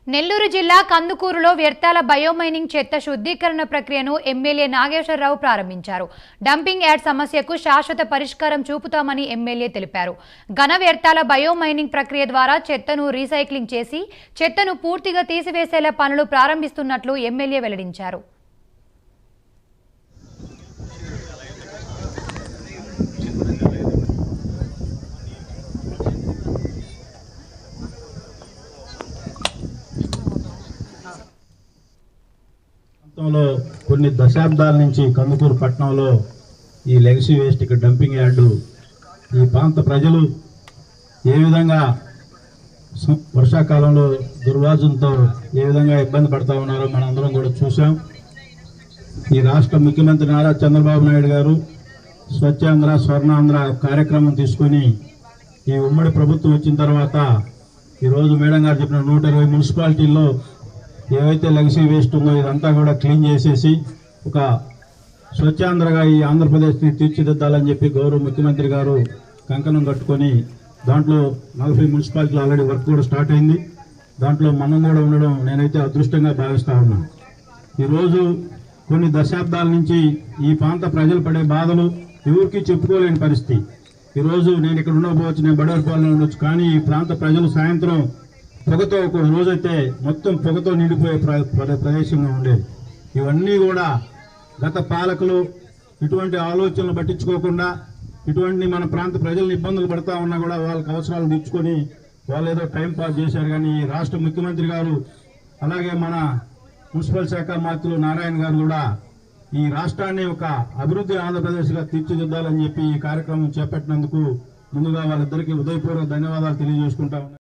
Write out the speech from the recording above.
నెల్లూరు జిల్లా కందుకూరులో వ్యర్థాల బయోమైనింగ్ చెత్త శుద్ధీకరణ ప్రక్రియను ఎమ్మెల్యే నాగేశ్వరరావు ప్రారంభించారు. డంపింగ్ యార్డ్ సమస్యకు శాశ్వత పరిష్కారం చూపుతామని ఎమ్మెల్యే తెలిపారు. ఘన వ్యర్థాల బయోమైనింగ్ ప్రక్రియ ద్వారా చెత్తను రీసైక్లింగ్ చేసి చెత్తను పూర్తిగా తీసివేసేలా పనులు ప్రారంభిస్తున్నట్లు ఎమ్మెల్యే వెల్లడించారు. కొన్ని దశాబ్దాల నుంచి కందుకూరు పట్టణంలో ఈ లెగసీ వేస్ట్ డంపింగ్ యార్డు ఈ ప్రాంత ప్రజలు ఏ విధంగా వర్షాకాలంలో దుర్వాసనతో ఏ విధంగా ఇబ్బంది పడతా ఉన్నారో మనందరం కూడా చూసాం. ఈ రాష్ట్ర ముఖ్యమంత్రి నారా చంద్రబాబు నాయుడు గారు స్వచ్ఛాంధ్ర స్వర్ణాంధ్ర కార్యక్రమం తీసుకొని ఈ ఉమ్మడి ప్రభుత్వం వచ్చిన తర్వాత ఈరోజు మేడం గారు చెప్పిన 120 మున్సిపాలిటీల్లో ఏవైతే లెగసీ వేస్ట్ ఉందో ఇదంతా కూడా క్లీన్ చేసేసి ఒక స్వచ్ఛాంధ్రగా ఈ ఆంధ్రప్రదేశ్ని తీర్చిదిద్దాలని చెప్పి గౌరవ ముఖ్యమంత్రి గారు కంకణం కట్టుకొని దాంట్లో 40 మున్సిపాలిటీలు ఆల్రెడీ వర్క్ కూడా స్టార్ట్ అయింది. దాంట్లో మనం కూడా ఉండడం నేనైతే అదృష్టంగా భావిస్తా ఉన్నాను. ఈరోజు కొన్ని దశాబ్దాల నుంచి ఈ ప్రాంత ప్రజలు పడే బాధలు ఎవరికి చెప్పుకోలేని పరిస్థితి. ఈరోజు నేను ఇక్కడ ఉండకపోవచ్చు, నేను బడేరుపాలెంలో ఉండొచ్చు, కానీ ఈ ప్రాంత ప్రజలు సాయంత్రం పొగతో ఒక రోజైతే మొత్తం పొగతో నిండిపోయే ప్రదేశంగా ఉండేది. ఇవన్నీ కూడా గత పాలకులు ఇటువంటి ఆలోచనలు పట్టించుకోకుండా ఇటువంటి మన ప్రాంత ప్రజలను ఇబ్బందులు పడతా ఉన్నా కూడా వాళ్ళకి అవసరాలు తీర్చుకొని వాళ్ళు ఏదో టైం పాస్ చేశారు. కానీ రాష్ట్ర ముఖ్యమంత్రి గారు అలాగే మన మున్సిపల్ శాఖ మంత్రులు నారాయణ గారు కూడా ఈ రాష్ట్రాన్ని ఒక అభివృద్ధి ఆంధ్రప్రదేశ్గా తీర్చిదిద్దాలని చెప్పి ఈ కార్యక్రమం చేపట్టినందుకు ముందుగా వాళ్ళిద్దరికీ హృదయపూర్వక ధన్యవాదాలు తెలియజేసుకుంటా ఉన్నాను.